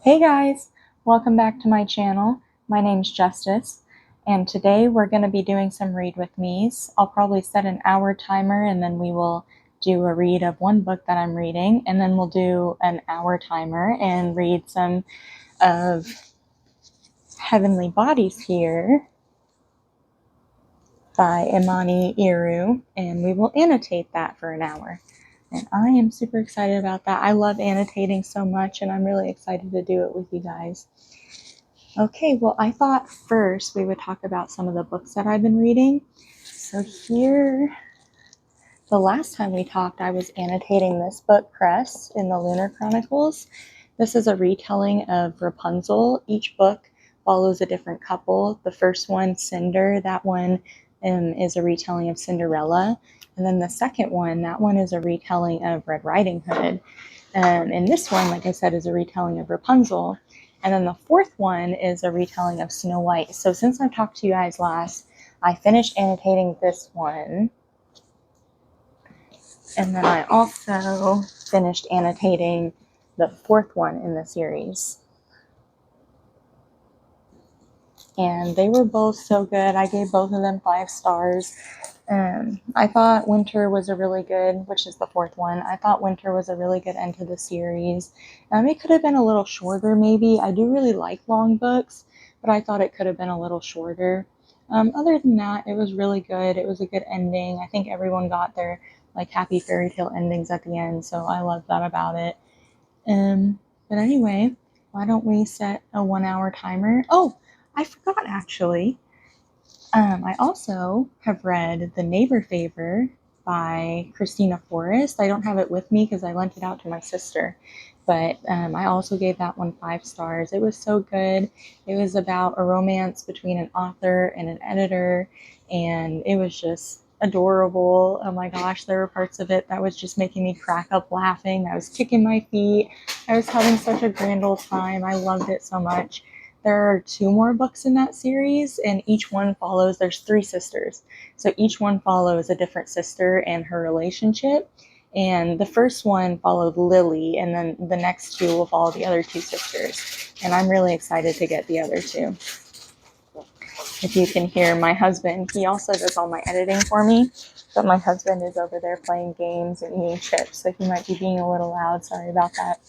Hey guys, welcome back to my channel. My name's Justice, and today we're going to be doing some read with me's. I'll probably set an hour timer and then we will do a read of one book that I'm reading, and then we'll do an hour timer and read some of Heavenly Bodies here by Imani Iru, and we will annotate that for an hour. And I am super excited about that. I love annotating so much, and I'm really excited to do it with you guys. Okay, well, I thought first we would talk about some of the books that I've been reading. So here, the last time we talked, I was annotating this book, Cress, in the Lunar Chronicles. This is a retelling of Rapunzel. Each book follows a different couple. The first one, Cinder, that one is a retelling of Cinderella. And then the second one, that one is a retelling of Red Riding Hood. And this one, like I said, is a retelling of Rapunzel. And then the fourth one is a retelling of Snow White. So since I've talked to you guys last, I finished annotating this one. And then I also finished annotating the fourth one in the series. And they were both so good. I gave both of them 5 stars. I thought Winter was a really good, which is the fourth one. I thought Winter was a really good end to the series. It could have been a little shorter, maybe. I do really like long books, but I thought it could have been a little shorter. Other than that, it was really good. It was a good ending. I think everyone got their happy fairy tale endings at the end, so I love that about it. But anyway, why don't we set a 1-hour timer? Oh, I forgot actually. I also have read The Neighbor Favor by Christina Forrest. I don't have it with me because I lent it out to my sister, but I also gave that one 5 stars. It was so good. It was about a romance between an author and an editor, and it was just adorable. Oh my gosh, there were parts of it that was just making me crack up laughing. I was kicking my feet. I was having such a grand old time. I loved it so much. There are 2 more books in that series, and each one follows, there's 3 sisters. So each one follows a different sister and her relationship. And the first one followed Lily, and then the next 2 will follow the other 2 sisters. And I'm really excited to get the other 2. If you can hear my husband, he also does all my editing for me, but my husband is over there playing games and eating chips, so he might be being a little loud. Sorry about that.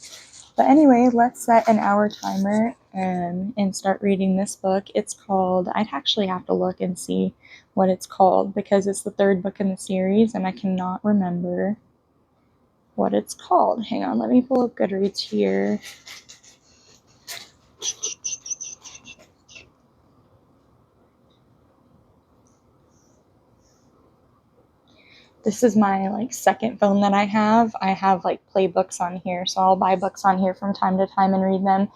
But anyway, let's set an hour timer and start reading this book. It's called, I'd actually have to look and see what it's called because it's the 3rd book in the series and I cannot remember what it's called. Hang on, let me pull up Goodreads here. This is my second phone that I have. I have playbooks on here, so I'll buy books on here from time to time and read them.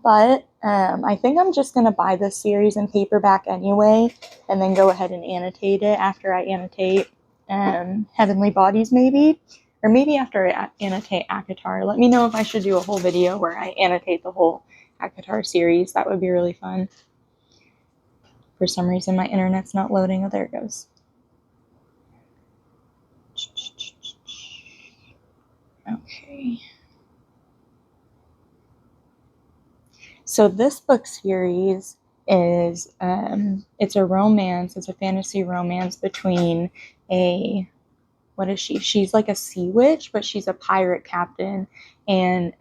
But I think I'm just going to buy this series in paperback anyway, and then go ahead and annotate it after I annotate Heavenly Bodies maybe. Or maybe after I annotate ACOTAR. Let me know if I should do a whole video where I annotate the whole ACOTAR series. That would be really fun. For some reason my internet's not loading. Oh, there it goes. Okay. So this book series is it's a romance. It's a fantasy romance between what is she? She's like a sea witch, but she's a pirate captain. And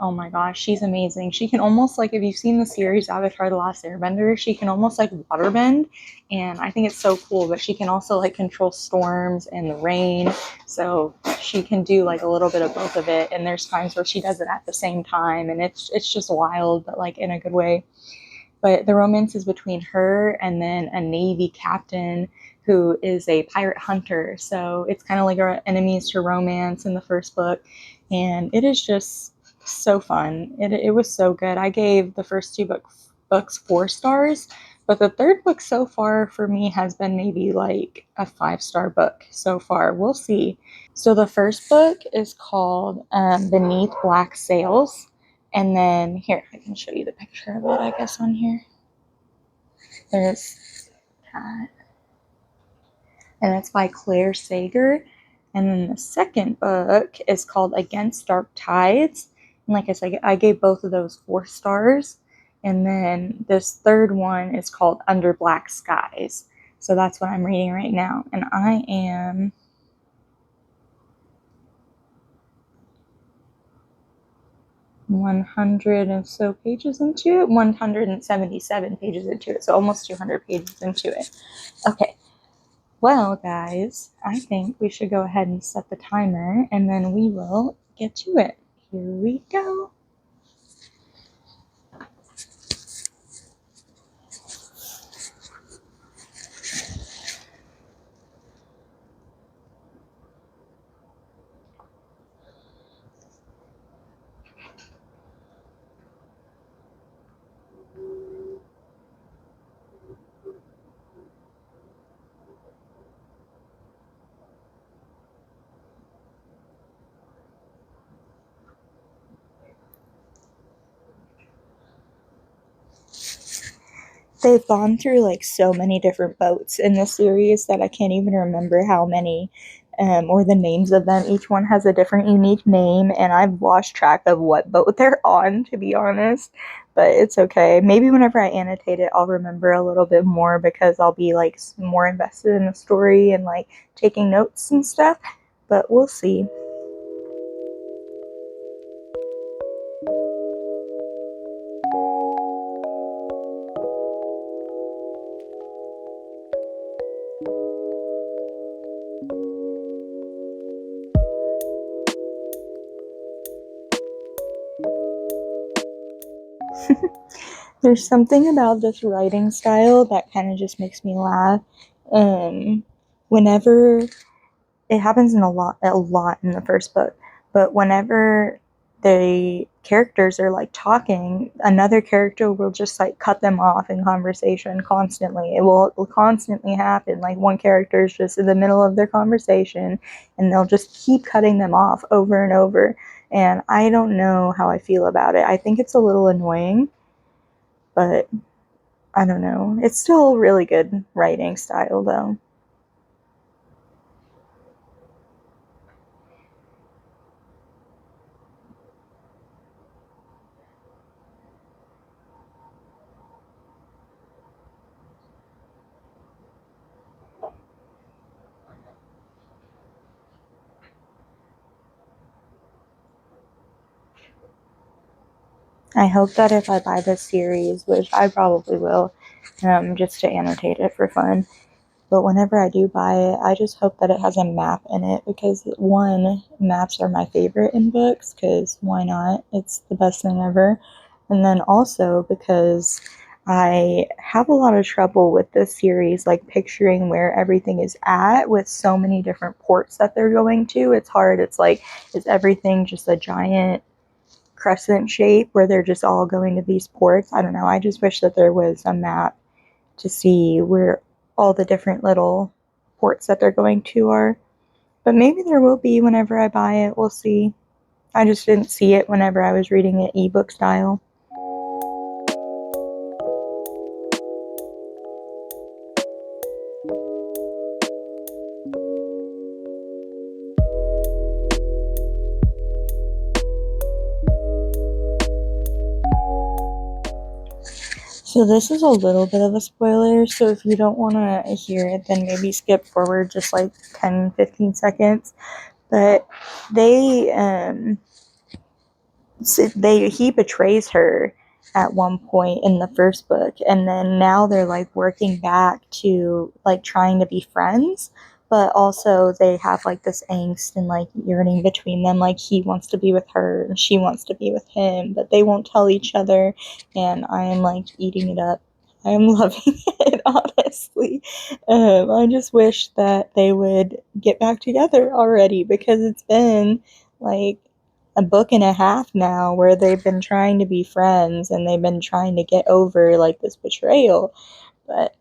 oh my gosh, she's amazing. She can almost if you've seen the series Avatar: The Last Airbender, she can almost waterbend, and I think it's so cool. But she can also control storms and the rain, so she can do a little bit of both of it. And there's times where she does it at the same time, and it's just wild, but in a good way. But the romance is between her and then a Navy captain who is a pirate hunter. So it's kind of like our enemies to romance in the first book. And it is just so fun. It was so good. I gave the first 2 books 4 stars. But the 3rd book so far for me has been maybe a 5-star book so far. We'll see. So the first book is called Beneath Black Sails. And then here, I can show you the picture of it, I guess, on here. There's that. And it's by Claire Sager. And then the second book is called Against Dark Tides. And like I said, I gave both of those 4 stars. And then this third one is called Under Black Skies. So that's what I'm reading right now. And I am 100 and so pages into it, 177 pages into it, so almost 200 pages into it. Okay, well, guys, I think we should go ahead and set the timer, and then we will get to it. Here we go. They've gone through like so many different boats in this series that I can't even remember how many, or the names of them. Each one has a different unique name, and I've lost track of what boat they're on, to be honest. But it's okay. Maybe whenever I annotate it, I'll remember a little bit more because I'll be like more invested in the story and like taking notes and stuff. But we'll see. There's something about this writing style that kind of just makes me laugh. Whenever it happens in a lot in the first book, but whenever the characters are like talking, another character will just like cut them off in conversation constantly. It will constantly happen. Like one character is just in the middle of their conversation and they'll just keep cutting them off over and over. And I don't know how I feel about it. I think it's a little annoying, but I don't know. It's still a really good writing style though. I hope that if I buy this series, which I probably will, just to annotate it for fun, but whenever I do buy it, I just hope that it has a map in it because, one, maps are my favorite in books because why not? It's the best thing ever. And then also because I have a lot of trouble with this series, like picturing where everything is at with so many different ports that they're going to. It's hard. It's like, is everything just a giant crescent shape where they're just all going to these ports? I don't know. I just wish that there was a map to see where all the different little ports that they're going to are. But maybe there will be whenever I buy it. We'll see. I just didn't see it whenever I was reading it ebook style. So this is a little bit of a spoiler, so if you don't want to hear it, then maybe skip forward just like 10-15 seconds. But they he betrays her at one point in the first book, and then now they're like working back to like trying to be friends, but also they have like this angst and like yearning between them. Like he wants to be with her and she wants to be with him, but they won't tell each other, and I am like eating it up. I am loving it, honestly. I just wish that they would get back together already because it's been like a book and a half now where they've been trying to be friends and they've been trying to get over like this betrayal. But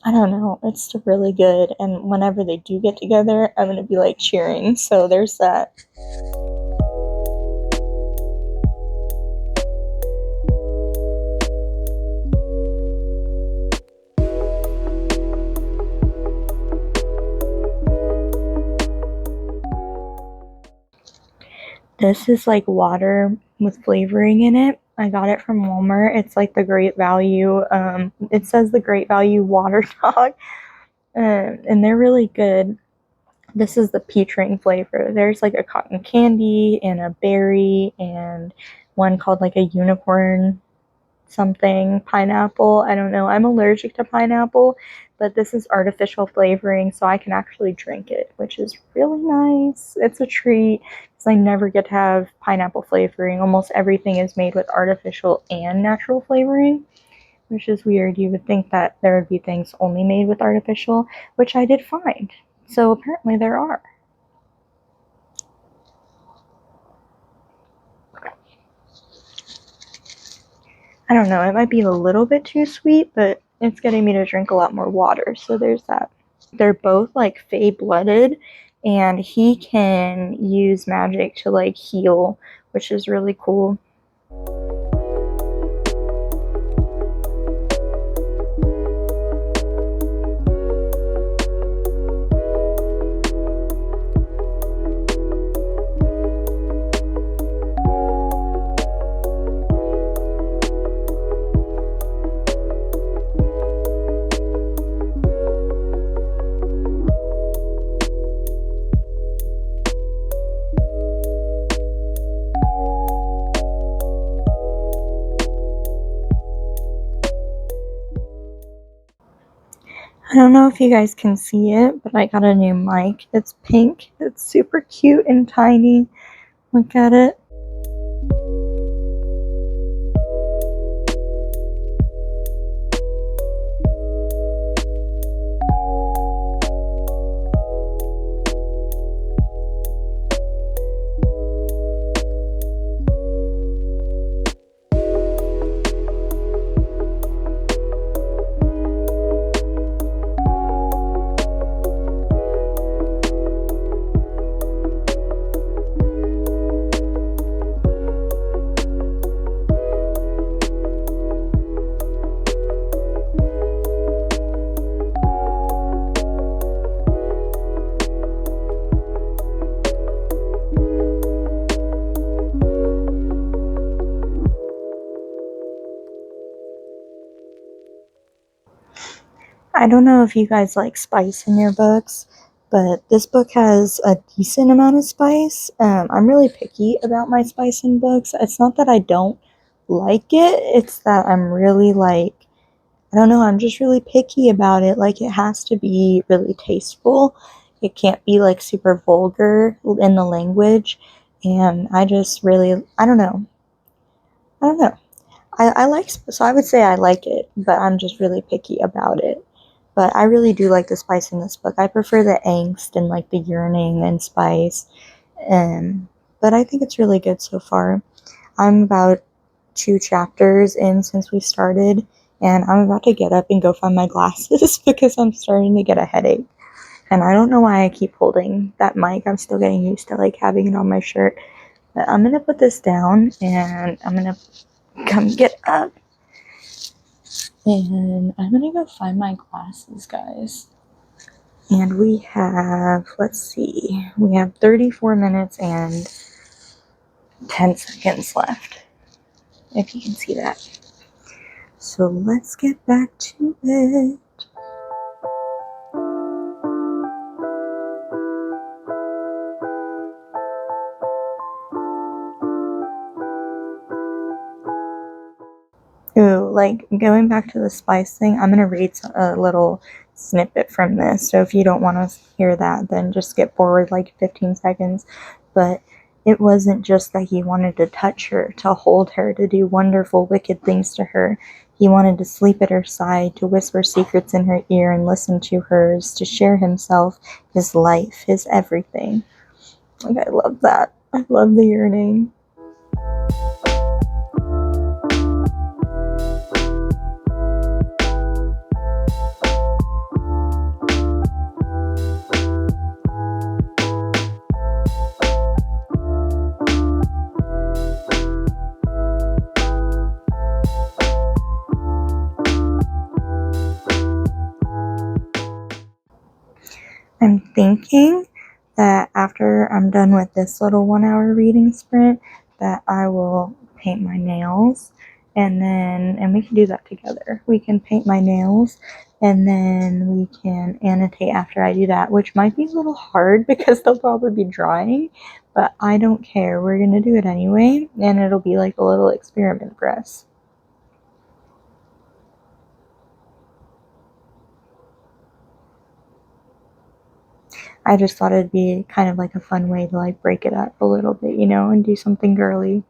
I don't know, it's still really good, and whenever they do get together, I'm gonna be like cheering. So there's that. This is like water with flavoring in it. I got it from Walmart. It's like the Great Value. It says the Great Value Water Dog, and they're really good. This is the peach ring flavor. There's like a cotton candy and a berry and one called like a unicorn something pineapple. I don't know. I'm allergic to pineapple, but this is artificial flavoring, so I can actually drink it, which is really nice. It's a treat because I never get to have pineapple flavoring. Almost everything is made with artificial and natural flavoring, which is weird. You would think that there would be things only made with artificial, which I did find. So apparently there are. I don't know, it might be a little bit too sweet, but it's getting me to drink a lot more water, so there's that. They're both like Fey blooded, and he can use magic to like heal, which is really cool. I don't know if you guys can see it, but I got a new mic. It's pink. It's super cute and tiny. Look at it. I don't know if you guys like spice in your books, but this book has a decent amount of spice. I'm really picky about my spice in books. It's not that I don't like it, it's that I'm really like, I don't know, I'm just really picky about it. Like, it has to be really tasteful. It can't be like super vulgar in the language. And I just really, I don't know. I don't know. I like, so I would say I like it, but I'm just really picky about it. But I really do like the spice in this book. I prefer the angst and like the yearning and spice. But I think it's really good so far. I'm about 2 chapters in since we started, and I'm about to get up and go find my glasses because I'm starting to get a headache. And I don't know why I keep holding that mic. I'm still getting used to like having it on my shirt. But I'm gonna put this down and I'm gonna come get up. And I'm gonna go find my glasses, guys. And we have, let's see, we have 34 minutes and 10 seconds left, if you can see that. So let's get back to it. Ooh, like going back to the spice thing, I'm gonna read a little snippet from this. So if you don't want to hear that, then just skip forward like 15 seconds. But it wasn't just that he wanted to touch her, to hold her, to do wonderful, wicked things to her. He wanted to sleep at her side, to whisper secrets in her ear and listen to hers, to share himself, his life, his everything. Like, I love that. I love the yearning. I'm thinking that after I'm done with this little 1 hour reading sprint, that I will paint my nails, and we can do that together. We can paint my nails, and then we can annotate after I do that, which might be a little hard because they'll probably be drying, but I don't care. We're gonna do it anyway, and it'll be like a little experiment for us. I just thought it'd be kind of like a fun way to like break it up a little bit, you know, and do something girly.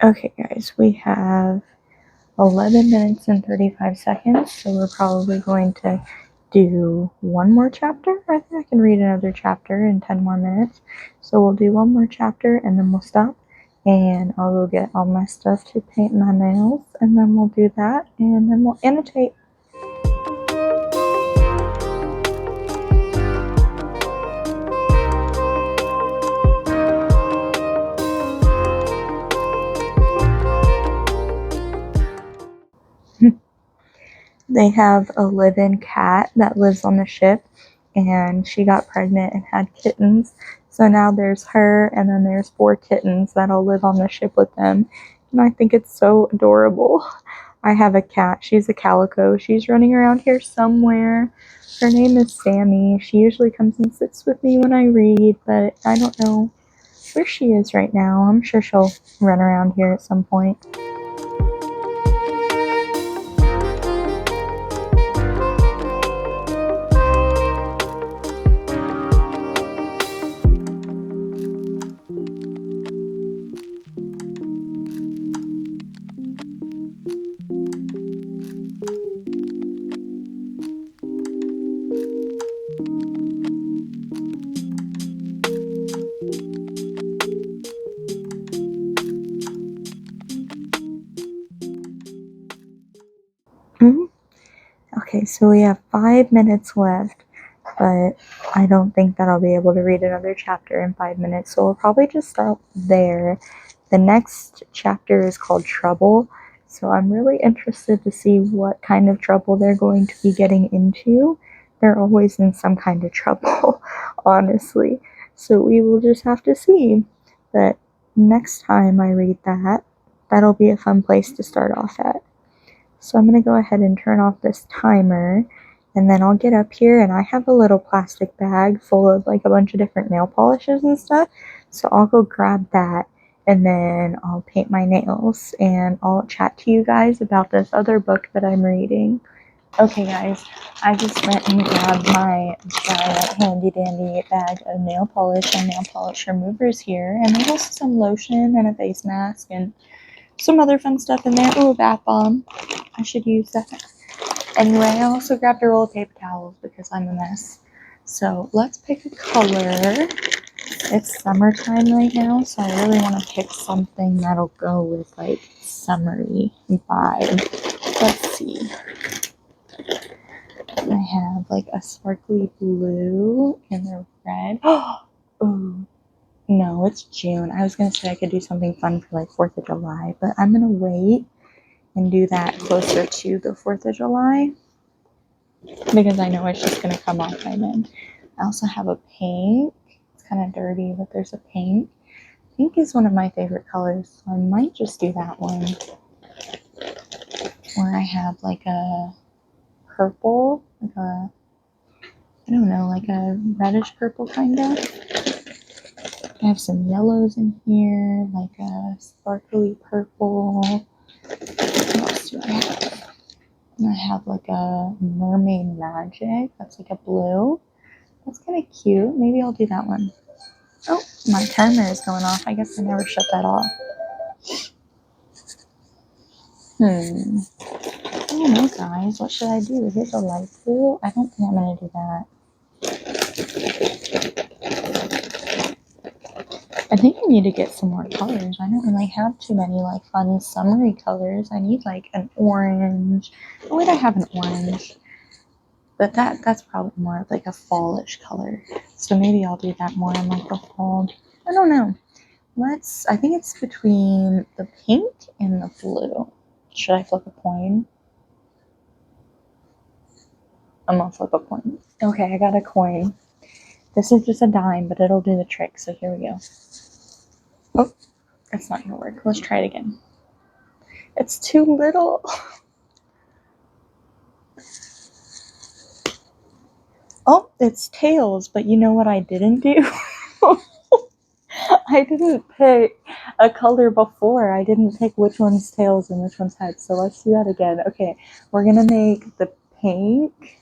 Okay guys, we have 11 minutes and 35 seconds, so we're probably going to do one more chapter. I think I can read another chapter in 10 more minutes. So we'll do one more chapter and then we'll stop, and I'll go get all my stuff to paint my nails, and then we'll do that, and then we'll annotate. They have a live-in cat that lives on the ship, and she got pregnant and had kittens. So now there's her, and then there's 4 kittens that'll live on the ship with them. And I think it's so adorable. I have a cat. She's a calico. She's running around here somewhere. Her name is Sammy. She usually comes and sits with me when I read, but I don't know where she is right now. I'm sure she'll run around here at some point. Okay, so we have 5 minutes left, but I don't think that I'll be able to read another chapter in 5 minutes, so we'll probably just stop there. The next chapter is called Trouble, so I'm really interested to see what kind of trouble they're going to be getting into. They're always in some kind of trouble, honestly, so we will just have to see. But next time I read that, that'll be a fun place to start off at. So I'm going to go ahead and turn off this timer, and then I'll get up here, and I have a little plastic bag full of like a bunch of different nail polishes and stuff. So I'll go grab that, and then I'll paint my nails, and I'll chat to you guys about this other book that I'm reading. Okay guys, I just went and grabbed my giant handy dandy bag of nail polish and nail polish removers here, and there's also some lotion and a face mask and some other fun stuff in there. Oh, a bath bomb. I should use that. Anyway, I also grabbed a roll of paper towels because I'm a mess. So let's pick a color. It's summertime right now, so I really want to pick something that'll go with like summery vibe. Let's see. I have like a sparkly blue and a red. Oh, no, it's June. I was going to say I could do something fun for like 4th of July, but I'm going to wait and do that closer to the 4th of July because I know it's just going to come off by then. I also have a pink. It's kind of dirty, but there's a pink. Pink is one of my favorite colors, so I might just do that one. Or I have like a purple, like a, I don't know, like a reddish purple kind of. I have some yellows in here, like a sparkly purple. What else do I have? And I have like a mermaid magic. That's like a blue. That's kind of cute. Maybe I'll do that one. Oh, my timer is going off. I guess I never shut that off. I don't know, guys. What should I do? Here's a light blue. I don't think I'm going to do that. I think I need to get some more colors. I don't really have too many like fun summery colors. I need like an orange. Oh wait, I have an orange. But that's probably more of like a fallish color. So maybe I'll do that more in like the fall. I don't know. I think it's between the pink and the blue. Should I flip a coin? I'm gonna flip a coin. Okay, I got a coin. This is just a dime, but it'll do the trick. So here we go. Oh, that's not gonna work. Let's try it again. It's too little. Oh, it's tails, but you know what I didn't do? I didn't pick a color before. I didn't pick which one's tails and which one's heads. So let's do that again. Okay, we're gonna make the pink.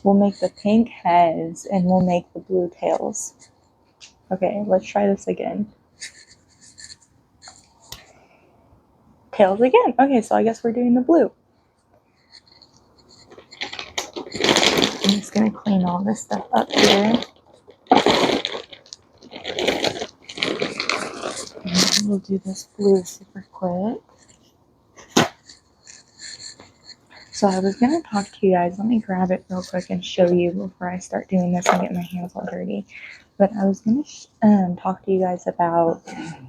We'll make the pink heads and we'll make the blue tails. Okay, let's try this again. Tails again. Okay, so I guess we're doing the blue. I'm just gonna clean all this stuff up here. And we'll do this blue super quick. So I was gonna talk to you guys. Let me grab it real quick and show you before I start doing this and get my hands all dirty. But I was gonna talk to you guys about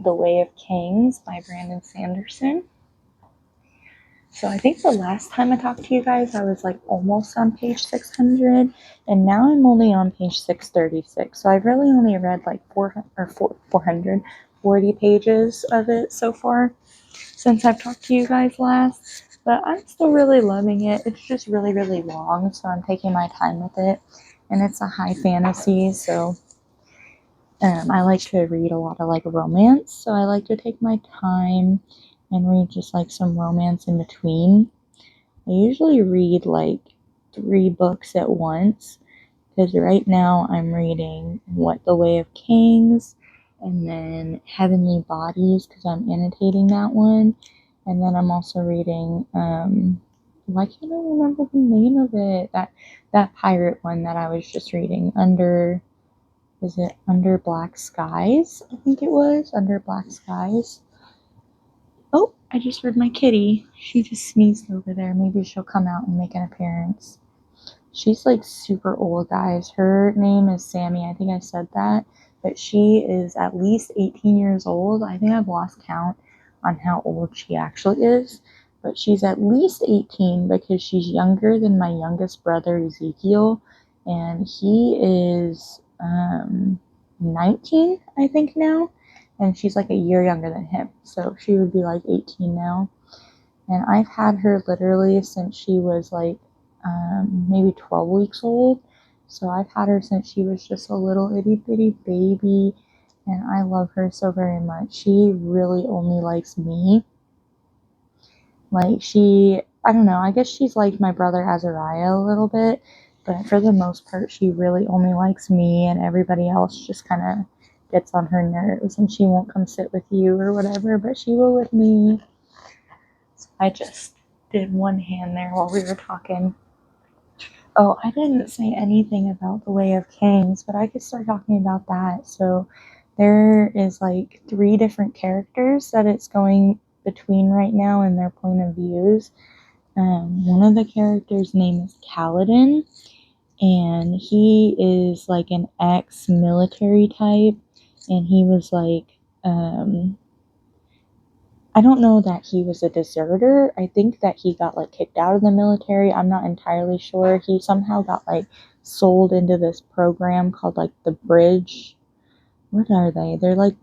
The Way of Kings by Brandon Sanderson. So I think the last time I talked to you guys, I was like almost on page 600, and now I'm only on page 636. So I've really only read like 440 pages of it so far since I've talked to you guys last. But I'm still really loving it. It's just really, really long, so I'm taking my time with it. And it's a high fantasy, so I like to read a lot of like romance. So I like to take my time and read just like some romance in between. I usually read like 3 books at once because right now I'm reading What the Way of Kings and then Heavenly Bodies because I'm annotating that one. And then I'm also reading, why can't I remember the name of it? That pirate one that I was just reading, is it Under Black Skies? I think it was, Under Black Skies. Oh, I just heard my kitty. She just sneezed over there. Maybe she'll come out and make an appearance. She's like super old, guys. Her name is Sammy. I think I said that. But she is at least 18 years old. I think I've lost count on how old she actually is. But she's at least 18 because she's younger than my youngest brother, Ezekiel. And he is 19, I think, now. And she's like a year younger than him. So she would be like 18 now. And I've had her literally since she was like maybe 12 weeks old. So I've had her since she was just a little itty bitty baby. And I love her so very much. She really only likes me. Like I don't know, I guess she's like my brother Azariah a little bit, but for the most part, she really only likes me, and everybody else just kind of gets on her nerves, and she won't come sit with you or whatever, but she will with me. So I just did one hand there while we were talking. Oh, I didn't say anything about the Way of Kings, but I could start talking about that. So there is like 3 different characters that it's going between right now and their point of views. One of the characters' name is Kaladin, and he is like an ex-military type, and he was like, I don't know that he was a deserter. I think that he got like kicked out of the military. I'm not entirely sure. He somehow got like sold into this program called like the Bridge. What are they? They're like,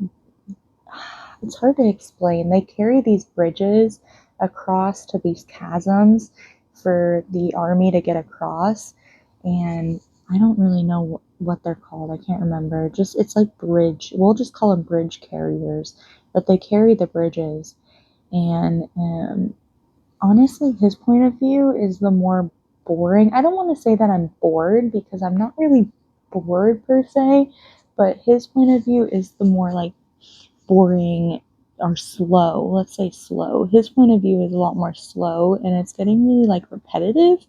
it's hard to explain. They carry these bridges across to these chasms for the army to get across. And I don't really know what they're called. I can't remember. Just, it's like bridge. We'll just call them bridge carriers. But they carry the bridges. And honestly, his point of view is the more boring. I don't want to say that I'm bored because I'm not really bored per se, but his point of view is the more like boring or slow. Let's say slow. His point of view is a lot more slow, and it's getting really like repetitive.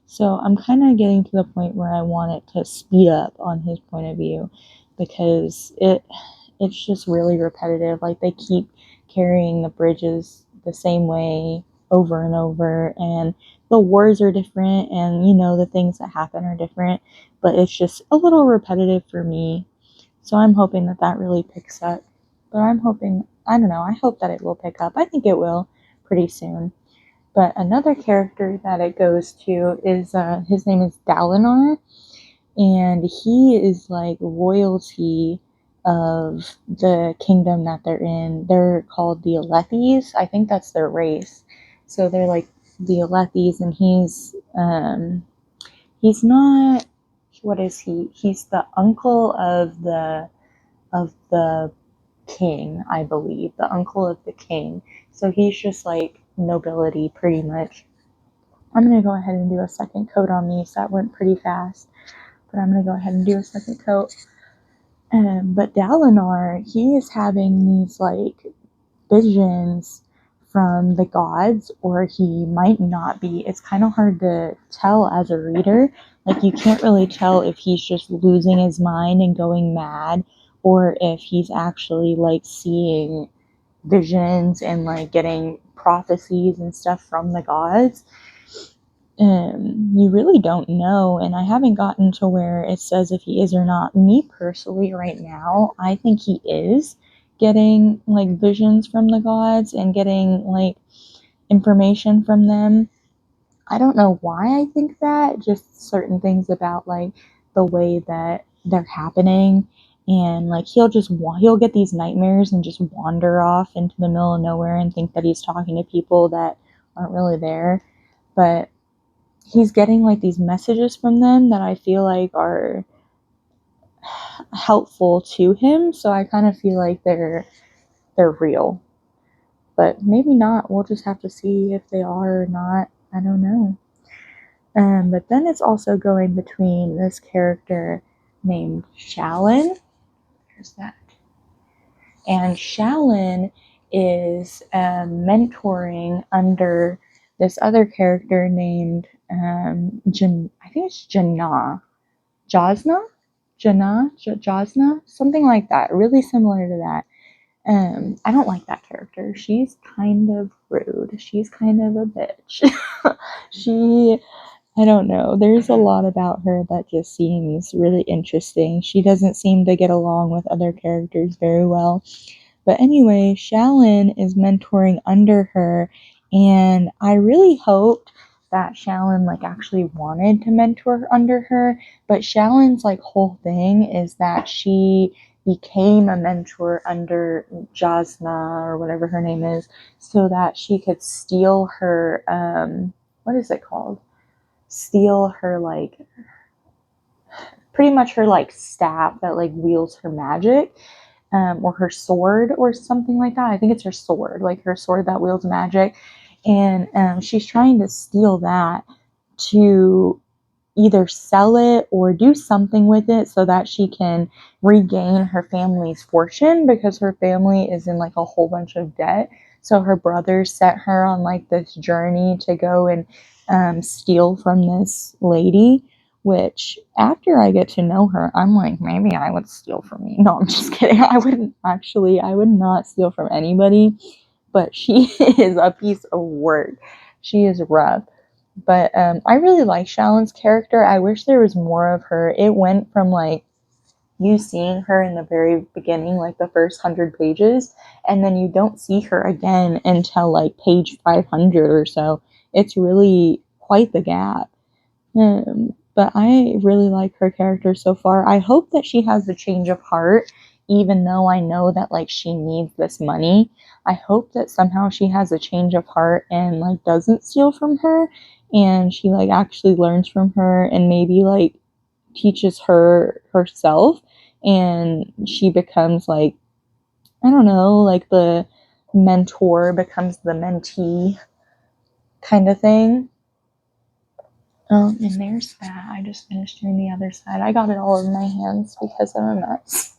So I'm kind of getting to the point where I want it to speed up on his point of view because it's just really repetitive. Like they keep carrying the bridges the same way over and over, and the wars are different, and you know the things that happen are different, but it's just a little repetitive for me. So I'm hoping that that really picks up. But I'm hoping, I don't know, I hope that it will pick up. I think it will pretty soon. But another character that it goes to is his name is Dalinar, and he is like royalty of the kingdom that they're in. They're called the Alethes. I think that's their race. So they're like the Alethes, and he's not, what is he? He's the uncle of the king, I believe, the uncle of the king. So he's just like nobility pretty much. I'm gonna go ahead and do a second coat on these. That went pretty fast, but I'm gonna go ahead and do a second coat. But Dalinar, he is having these like visions from the gods, or he might not be. It's kind of hard to tell as a reader. Like you can't really tell if he's just losing his mind and going mad, or if he's actually like seeing visions and like getting prophecies and stuff from the gods. You really don't know, and I haven't gotten to where it says if he is or not. Me personally, right now, I think he is getting like visions from the gods and getting like information from them. I don't know why I think that, just certain things about like the way that they're happening, and like he'll get these nightmares and just wander off into the middle of nowhere and think that he's talking to people that aren't really there. But he's getting like these messages from them that I feel like are helpful to him, so I kind of feel like they're real. But maybe not. We'll just have to see if they are or not. I don't know. But then it's also going between this character named Shalyn. There's that. And Shalyn is mentoring under this other character named I think it's Jasna, something like that. Really similar to that. I don't like that character. She's kind of rude. She's kind of a bitch. I don't know. There's a lot about her that just seems really interesting. She doesn't seem to get along with other characters very well. But anyway, Shalyn is mentoring under her, and I really hoped that Shalyn like actually wanted to mentor under her, but Shalyn's like whole thing is that she became a mentor under Jasna or whatever her name is, so that she could steal her what is it called? Steal her like pretty much her like staff that like wields her magic. Or her sword or something like that. I think it's her sword, like her sword that wields magic. and she's trying to steal that to either sell it or do something with it so that she can regain her family's fortune, because her family is in like a whole bunch of debt. So her brother set her on like this journey to go and steal from this lady, which after I get to know her, I'm like, maybe I would steal from you. No, I'm just kidding. I would not steal from anybody, but she is a piece of work. She is rough. But I really like Shallon's character. I wish there was more of her. It went from like you seeing her in the very beginning, like the first 100 pages, and then you don't see her again until like page 500 or so. It's really quite the gap. But I really like her character so far. I hope that she has a change of heart, even though I know that like she needs this money. I hope that somehow she has a change of heart and like doesn't steal from her, and she like actually learns from her and maybe like teaches her herself, and she becomes like, I don't know, like the mentor becomes the mentee kind of thing. And there's that. I just finished doing the other side. I got it all over my hands because I'm a mess.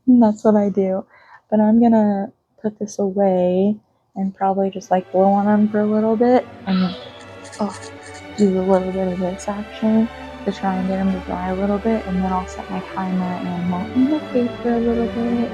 And that's what I do. But I'm gonna put this away and probably just like blow on them for a little bit and do a little bit of this action to try and get them to dry a little bit, and then I'll set my timer and melt in the paper a little bit.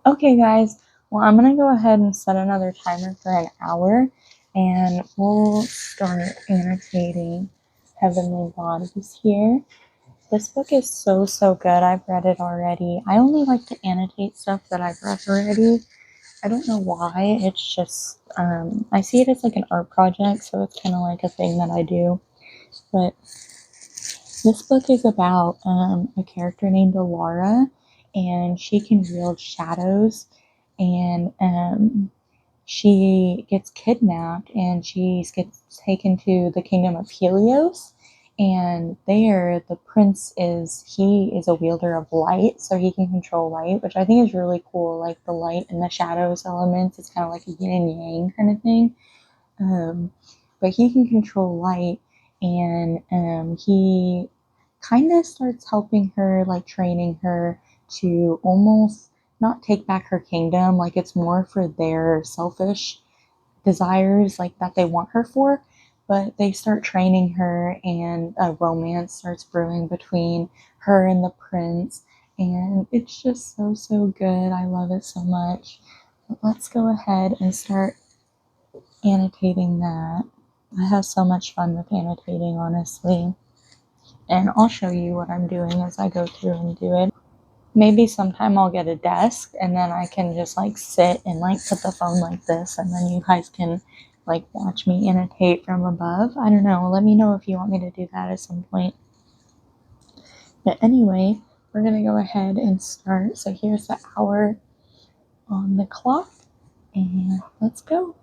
Okay, guys, well, I'm gonna go ahead and set another timer for an hour, and we'll start annotating Heavenly Bodies here. This book is so good. I've read it already. I only like to annotate stuff that I've read already. I don't know why. It's just, I see it as like an art project, so it's kind of like a thing that I do. But this book is about a character named Alara, and she can wield shadows, and she gets kidnapped and she gets taken to the kingdom of Helios. And there, the prince he is a wielder of light, so he can control light, which I think is really cool. Like the light and the shadows elements, it's kind of like a yin and yang kind of thing. But he can control light, and he kind of starts helping her, like training her to almost not take back her kingdom. Like it's more for their selfish desires, like that they want her for. But they start training her, and a romance starts brewing between her and the prince. And it's just so good. I love it so much. But let's go ahead and start annotating that. I have so much fun with annotating, honestly. And I'll show you what I'm doing as I go through and do it. Maybe sometime I'll get a desk and then I can just like sit and like put the phone like this, and then you guys can like watch me annotate from above. I don't know. Let me know if you want me to do that at some point. But anyway, we're going to go ahead and start. So here's the hour on the clock, and let's go.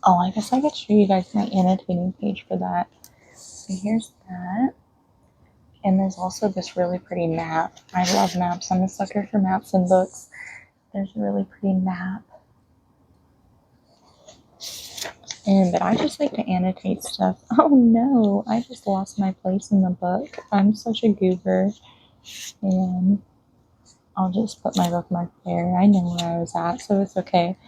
Oh, I guess I could show you guys my annotating page for that. So here's that. And there's also this really pretty map. I love maps. I'm a sucker for maps and books. There's a really pretty map. But I just like to annotate stuff. Oh no, I just lost my place in the book. I'm such a goober. And I'll just put my bookmark there. I know where I was at, so it's okay.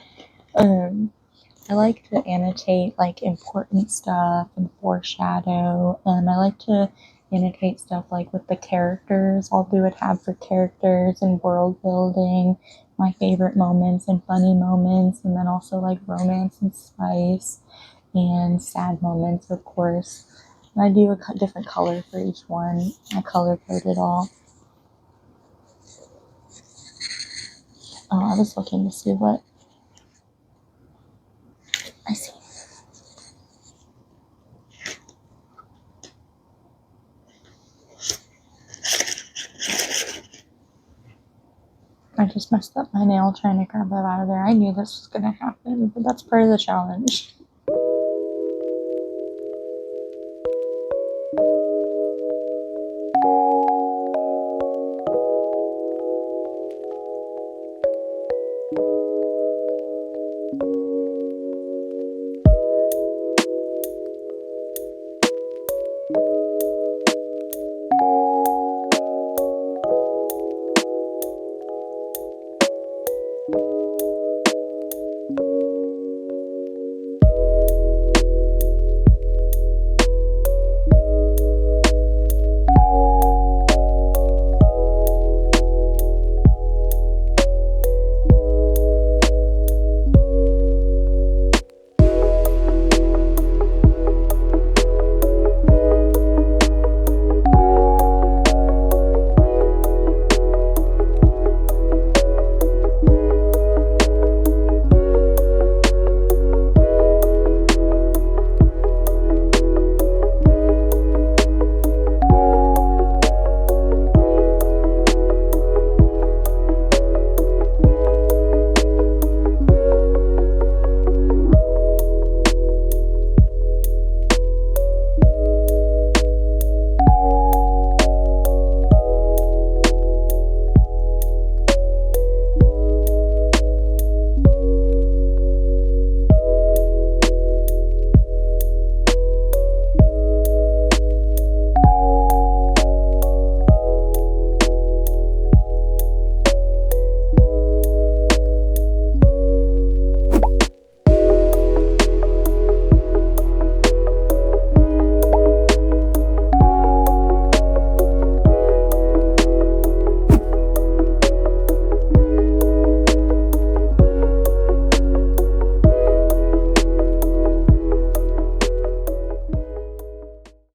I like to annotate like important stuff and foreshadow, and I like to annotate stuff like with the characters. I'll do a tab for characters and world building, my favorite moments and funny moments, and then also like romance and spice and sad moments, of course. And I do a different color for each one. I color code it all. Oh, I was looking to see what I see. I just messed up my nail trying to grab that out of there. I knew this was going to happen, but that's part of the challenge.